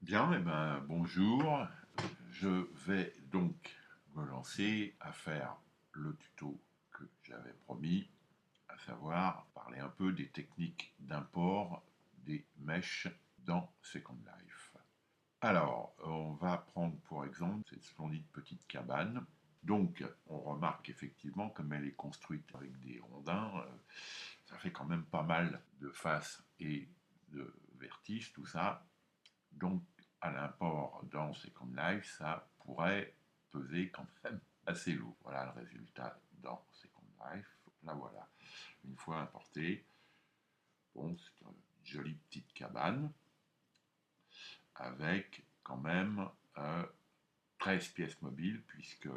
Bien, bonjour. Je vais donc me lancer à faire le tuto que j'avais promis, à savoir parler un peu des techniques d'import des mèches dans Second Life. Alors, on va prendre pour exemple cette splendide petite cabane. Donc, on remarque effectivement, comme elle est construite avec des rondins, ça fait quand même pas mal de faces et de vertiges, tout ça. Donc, à l'import dans Second Life, ça pourrait peser quand même assez lourd. Voilà le résultat dans Second Life. Là, voilà. Une fois importé, bon, c'est une jolie petite cabane avec quand même 13 pièces mobiles, puisque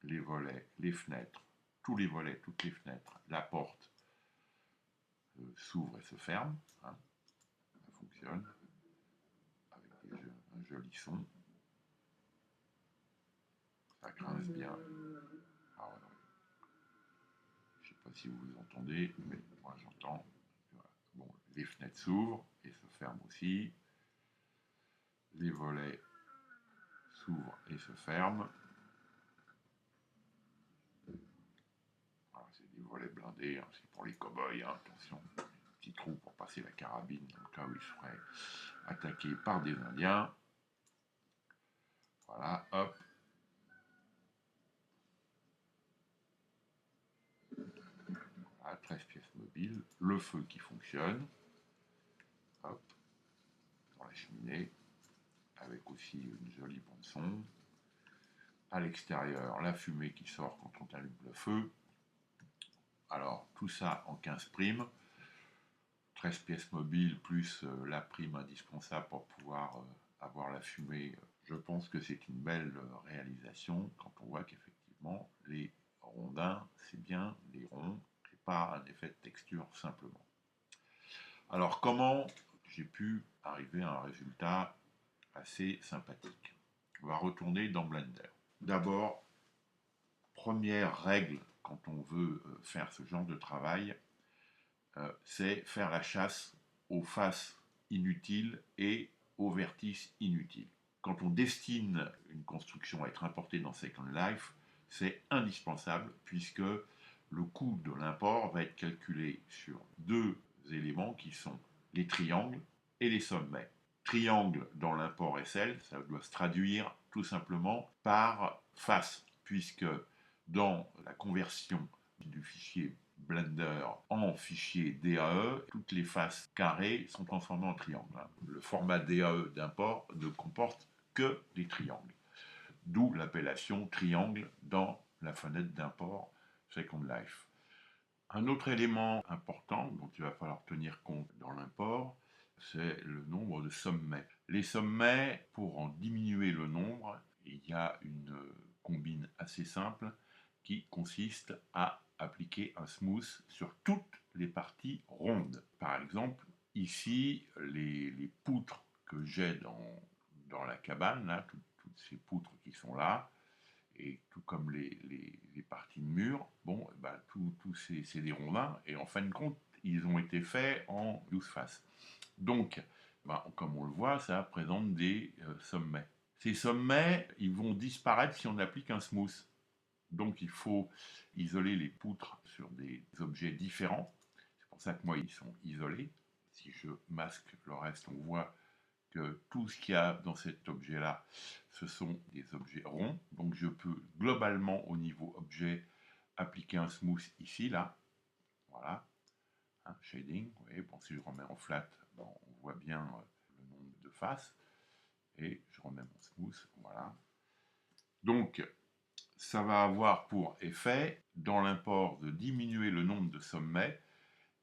les volets, les fenêtres, tous les volets, toutes les fenêtres, la porte s'ouvre et se ferme. Hein, ça fonctionne avec un joli son. Ça grince bien. Ah, ouais, je ne sais pas si vous entendez, mais moi j'entends. Voilà. Bon, les fenêtres s'ouvrent et se ferment aussi. Les volets s'ouvrent et se ferment. Voilà, c'est des volets blindés, hein, c'est pour les cow-boys, hein, attention. Petit trou pour passer la carabine dans le cas où ils seraient attaqués par des Indiens. Voilà, hop. Voilà, 13 pièces mobiles. Le feu qui fonctionne. Hop, dans la cheminée. Avec aussi une jolie bande son. À l'extérieur, la fumée qui sort quand on allume le feu. Alors, tout ça en 15 primes, 13 pièces mobiles plus la prime indispensable pour pouvoir avoir la fumée. Je pense que c'est une belle réalisation quand on voit qu'effectivement, les rondins, c'est bien des ronds et pas un effet de texture simplement. Alors, comment j'ai pu arriver à un résultat assez sympathique? On va retourner dans Blender. D'abord, première règle quand on veut faire ce genre de travail, c'est faire la chasse aux faces inutiles et aux vertices inutiles. Quand on destine une construction à être importée dans Second Life, c'est indispensable puisque le coût de l'import va être calculé sur deux éléments qui sont les triangles et les sommets. Triangle dans l'import SL, ça doit se traduire tout simplement par face, puisque dans la conversion du fichier Blender en fichier DAE, toutes les faces carrées sont transformées en triangles. Le format DAE d'import ne comporte que des triangles, d'où l'appellation triangle dans la fenêtre d'import Second Life. Un autre élément important dont il va falloir tenir compte dans l'import, c'est le nombre de sommets. Les sommets, pour en diminuer le nombre, il y a une combine assez simple qui consiste à appliquer un smooth sur toutes les parties rondes. Par exemple, ici, les poutres que j'ai dans la cabane, là, toutes ces poutres qui sont là, et tout comme les parties de mur, bon, bah, tout c'est des rondins, et en fin de compte, ils ont été faits en 12 faces. Donc, bah, comme on le voit, ça présente des sommets. Ces sommets, ils vont disparaître si on applique un smooth. Donc, il faut isoler les poutres sur des objets différents. C'est pour ça que moi, ils sont isolés. Si je masque le reste, on voit que tout ce qu'il y a dans cet objet-là, ce sont des objets ronds. Donc je peux globalement au niveau objet appliquer un smooth ici, là. Voilà. Un shading. Vous voyez, bon, si je remets en flat, bon, on voit bien le nombre de faces. Et je remets mon smooth. Voilà. Donc ça va avoir pour effet, dans l'import, de diminuer le nombre de sommets.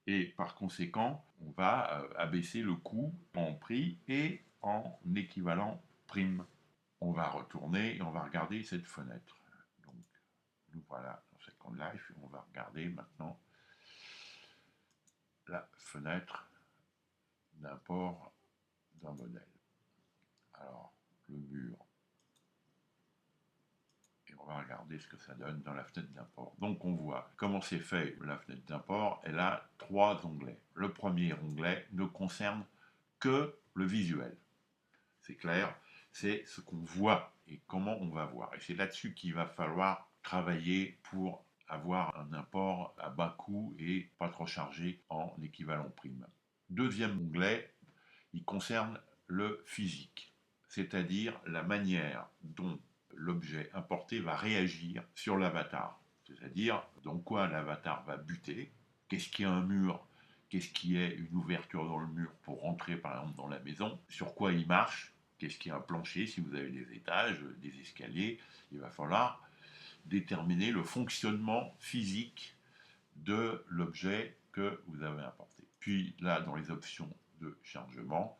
Et par conséquent, on va abaisser le coût en prix et en équivalent prime. On va retourner et on va regarder cette fenêtre. Donc, nous voilà dans Second Life et on va regarder maintenant la fenêtre d'import d'un modèle. Alors, le mur. Et on va regarder ce que ça donne dans la fenêtre d'import. Donc, on voit comment c'est fait la fenêtre d'import. Elle a trois onglets. Le premier onglet ne concerne que le visuel. c'est clair, c'est ce qu'on voit et comment on va voir. Et c'est là-dessus qu'il va falloir travailler pour avoir un import à bas coût et pas trop chargé en équivalent prime. Deuxième onglet, il concerne le physique, c'est-à-dire la manière dont l'objet importé va réagir sur l'avatar, c'est-à-dire dans quoi l'avatar va buter, qu'est-ce qui est un mur, qu'est-ce qui est une ouverture dans le mur pour rentrer par exemple dans la maison, sur quoi il marche, qu'est-ce qui est un plancher, si vous avez des étages, des escaliers, il va falloir déterminer le fonctionnement physique de l'objet que vous avez importé. Puis là, dans les options de chargement,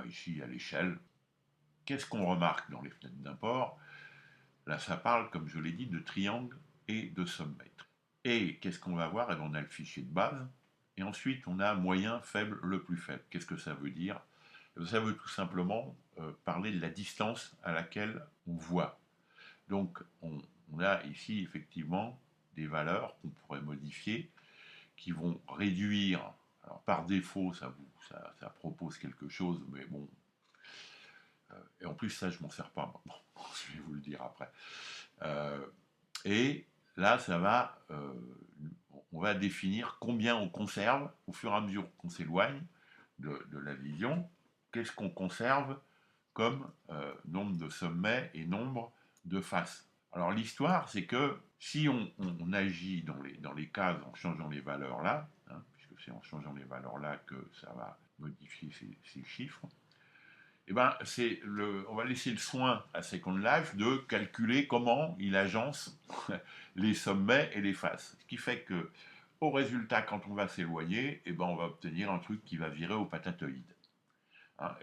ici à l'échelle, qu'est-ce qu'on remarque dans les fenêtres d'import? Là, ça parle, comme je l'ai dit, de triangle et de sommètre. Et qu'est-ce qu'on va voir? Et on a le fichier de base. Et ensuite, on a moyen, faible, le plus faible. Qu'est-ce que ça veut dire? Ça veut tout simplement parler de la distance à laquelle on voit. Donc, on a ici effectivement des valeurs qu'on pourrait modifier qui vont réduire. Alors, par défaut, ça propose quelque chose, mais bon. Et en plus, ça, je m'en sers pas maintenant. Je vais vous le dire après. Et là, on va définir combien on conserve au fur et à mesure qu'on s'éloigne de la vision. Qu'est-ce qu'on conserve comme nombre de sommets et nombre de faces. Alors l'histoire, c'est que si on agit dans les cases en changeant les valeurs là, hein, puisque c'est en changeant les valeurs là que ça va modifier ces chiffres, eh ben, on va laisser le soin à Second Life de calculer comment il agence les sommets et les faces. Ce qui fait que, au résultat, quand on va s'éloigner, eh ben, on va obtenir un truc qui va virer au patatoïde. Hein,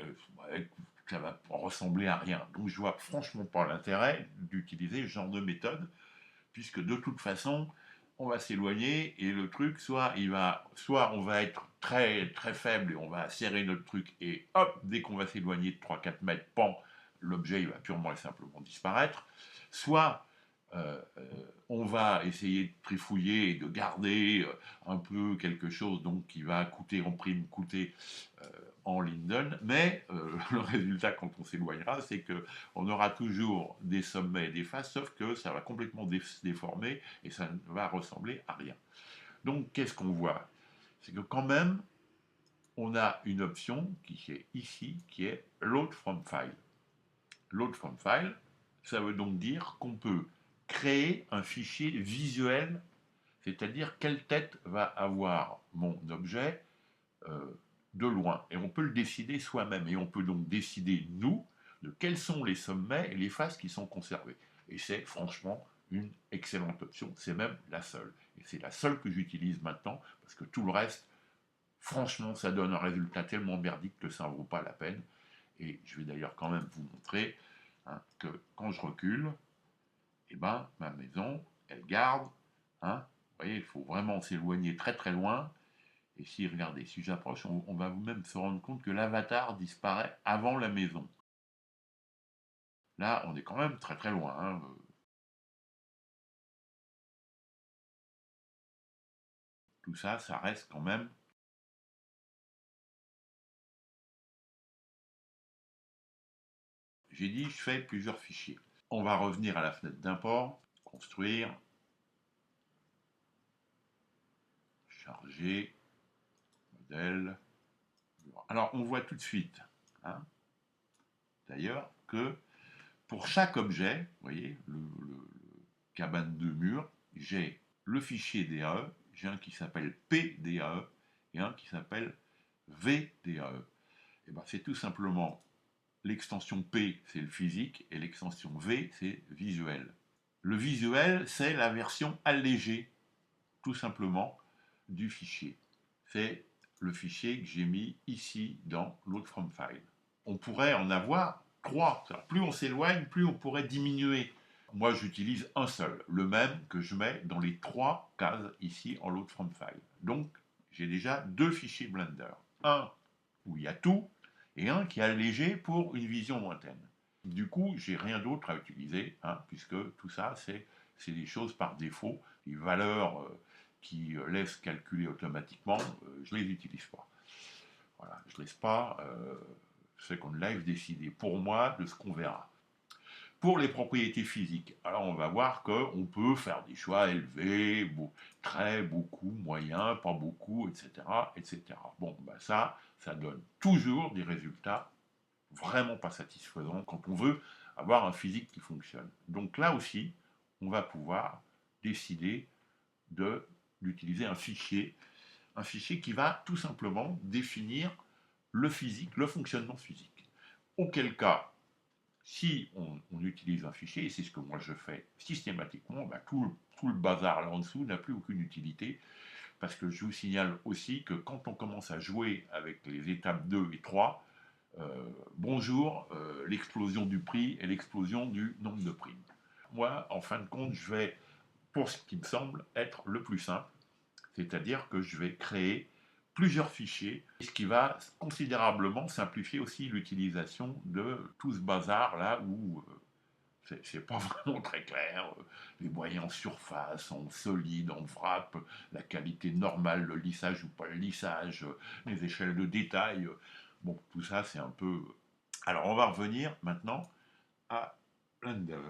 ça va ressembler à rien. Donc je vois franchement pas l'intérêt d'utiliser ce genre de méthode, puisque de toute façon, on va s'éloigner et le truc, soit on va être très très faible et on va serrer notre truc et hop, dès qu'on va s'éloigner de 3-4 mètres, pan, l'objet il va purement et simplement disparaître. Soit on va essayer de trifouiller et de garder un peu quelque chose donc qui va coûter en prime, coûter en Linden, mais le résultat quand on s'éloignera, c'est qu'on aura toujours des sommets et des faces, sauf que ça va complètement déformer et ça ne va ressembler à rien. Donc qu'est-ce qu'on voit? C'est que quand même, on a une option qui est ici, qui est Load from File. Load from File, ça veut donc dire qu'on peut créer un fichier visuel, c'est-à-dire quelle tête va avoir mon objet de loin. Et on peut le décider soi-même. Et on peut donc décider, nous, de quels sont les sommets et les faces qui sont conservés. Et c'est franchement une excellente option. C'est même la seule. Et c'est la seule que j'utilise maintenant, parce que tout le reste, franchement, ça donne un résultat tellement merdique que ça ne vaut pas la peine. Et je vais d'ailleurs quand même vous montrer que quand je recule, eh ben, ma maison, elle garde. Vous voyez, il faut vraiment s'éloigner très très loin. Et si, regardez, si j'approche, on va vous-même se rendre compte que l'avatar disparaît avant la maison. Là, on est quand même très très loin. Tout ça, ça reste quand même. J'ai dit, je fais plusieurs fichiers. On va revenir à la fenêtre d'import, construire, charger, modèle. Alors, on voit tout de suite, d'ailleurs, que pour chaque objet, vous voyez, le cabane de mur, j'ai le fichier DAE, j'ai un qui s'appelle PDAE et un qui s'appelle VDAE. Et ben, c'est tout simplement l'extension P, c'est le physique, et l'extension V, c'est visuel. Le visuel, c'est la version allégée, tout simplement, du fichier. C'est le fichier que j'ai mis ici dans Load from File. On pourrait en avoir 3. Alors, plus on s'éloigne, plus on pourrait diminuer. Moi, j'utilise un seul, le même que je mets dans les 3 cases ici en Load from File. Donc, j'ai déjà 2 fichiers Blender. Un où il y a tout, et un qui est allégé pour une vision lointaine. Du coup, j'ai rien d'autre à utiliser, puisque tout ça, c'est des choses par défaut. Les valeurs qui laissent calculer automatiquement, je ne les utilise pas. Voilà, je ne laisse pas Second Life décider pour moi de ce qu'on verra. Pour les propriétés physiques, alors on va voir qu'on peut faire des choix élevés, très, beaucoup, moyen, pas beaucoup, etc. etc. Bon, ben ça donne toujours des résultats vraiment pas satisfaisants quand on veut avoir un physique qui fonctionne. Donc là aussi, on va pouvoir décider d'utiliser un fichier qui va tout simplement définir le physique, le fonctionnement physique. Auquel cas, si on utilise un fichier, et c'est ce que moi je fais systématiquement, bah, tout le bazar là en dessous n'a plus aucune utilité, parce que je vous signale aussi que quand on commence à jouer avec les étapes 2 et 3, bonjour, l'explosion du prix et l'explosion du nombre de primes. Moi, en fin de compte, je vais, pour ce qui me semble être le plus simple, c'est-à-dire que je vais créer plusieurs fichiers, ce qui va considérablement simplifier aussi l'utilisation de tout ce bazar là où c'est pas vraiment très clair. Les moyens en surface, en solide, en wrap, la qualité normale, le lissage ou pas le lissage, les échelles de détail. Bon, tout ça c'est un peu. Alors on va revenir maintenant à Blender.